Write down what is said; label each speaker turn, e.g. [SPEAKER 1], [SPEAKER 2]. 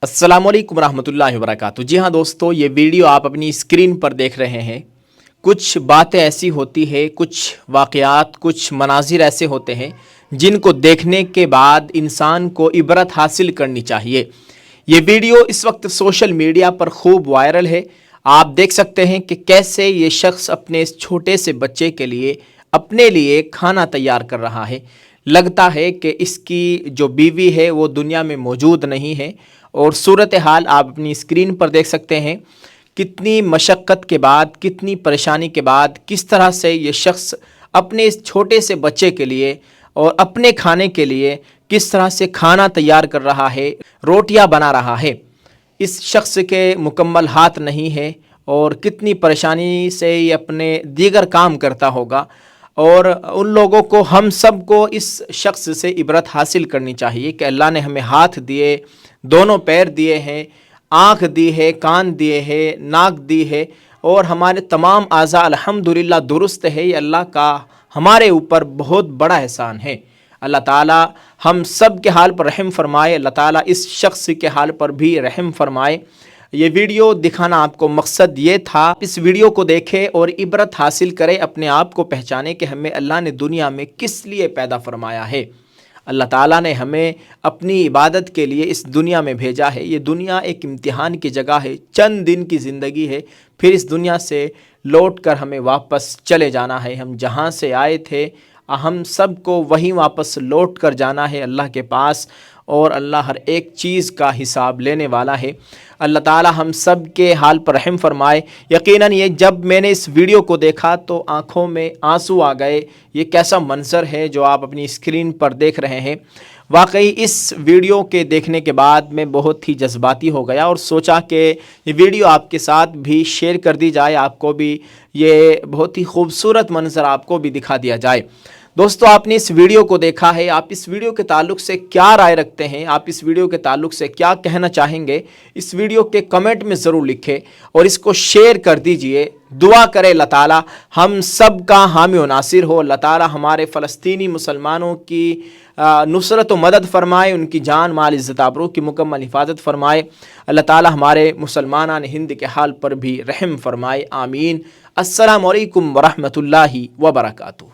[SPEAKER 1] अस्सलाम वालेकुम रहमतुल्लाहि वबरकातुहू। जी हाँ दोस्तों, ये वीडियो आप अपनी स्क्रीन पर देख रहे हैं। कुछ बातें ऐसी होती है, कुछ वाक़यात, कुछ मनाज़िर ऐसे होते हैं जिनको देखने के बाद इंसान को इबरत हासिल करनी चाहिए। ये वीडियो इस वक्त सोशल मीडिया पर खूब वायरल है। आप देख सकते हैं कि कैसे ये शख्स अपने इस छोटे से बच्चे के लिए अपने लिए खाना तैयार कर रहा है। लगता है कि इसकी जो बीवी है वो दुनिया में मौजूद नहीं है। और सूरत हाल आप अपनी स्क्रीन पर देख सकते हैं, कितनी मशक्क़त के बाद, कितनी परेशानी के बाद किस तरह से ये शख्स अपने इस छोटे से बच्चे के लिए और अपने खाने के लिए किस तरह से खाना तैयार कर रहा है, रोटियां बना रहा है। इस शख्स के मुकम्मल हाथ नहीं है और कितनी परेशानी से ये अपने दीगर काम करता होगा। और उन लोगों को, हम सब को इस शख्स से इबरत हासिल करनी चाहिए कि अल्लाह ने हमें हाथ दिए, दोनों पैर दिए हैं, आँख दी है, कान दिए हैं, नाक दी है और हमारे तमाम आज़ा अल्हम्दुलिल्लाह दुरुस्त है। ये अल्लाह का हमारे ऊपर बहुत बड़ा एहसान है। अल्लाह ताला हम सब के हाल पर रहम फरमाए। अल्लाह ताला इस शख्स के हाल पर भी रहम फरमाए। ये वीडियो दिखाना आपको मकसद ये था, इस वीडियो को देखें और इबरत हासिल करें, अपने आप को पहचाने कि हमें अल्लाह ने दुनिया में किस लिए पैदा फरमाया है। अल्लाह ताला ने हमें अपनी इबादत के लिए इस दुनिया में भेजा है। ये दुनिया एक इम्तिहान की जगह है, चंद दिन की ज़िंदगी है, फिर इस दुनिया से लौट कर हमें वापस चले जाना है। हम जहाँ से आए थे हम सब को वहीं वापस लौट कर जाना है अल्लाह के पास, और अल्लाह हर एक चीज़ का हिसाब लेने वाला है। अल्लाह ताला हम सब के हाल पर रहम फरमाए। यकीनन ये जब मैंने इस वीडियो को देखा तो आँखों में आंसू आ गए। ये कैसा मंज़र है जो आप अपनी स्क्रीन पर देख रहे हैं। वाकई इस वीडियो के देखने के बाद मैं बहुत ही जज्बाती हो गया और सोचा कि ये वीडियो आपके साथ भी शेयर कर दी जाए, आपको भी ये बहुत ही खूबसूरत मंज़र आपको भी दिखा दिया जाए। दोस्तों, आपने इस वीडियो को देखा है, आप इस वीडियो के ताल्लुक़ से क्या राय रखते हैं, आप इस वीडियो के ताल्लुक़ से क्या कहना चाहेंगे, इस वीडियो के कमेंट में ज़रूर लिखें और इसको शेयर कर दीजिए। दुआ करें अल्लाह ताला हम सब का हामी व नासिर हो। अल्लाह ताला हमारे फ़लस्तीनी मुसलमानों की नुसरत व मदद फरमाए, उनकी जान माल इज़्ज़त आबरू की मुकम्मल हिफाजत फरमाए। अल्लाह ताला हमारे मुसलमानान हिंद के हाल पर भी रहम फरमाए। आमीन। अस्सलामु अलैकुम व रहमतुल्लाहि व बरकातुहू।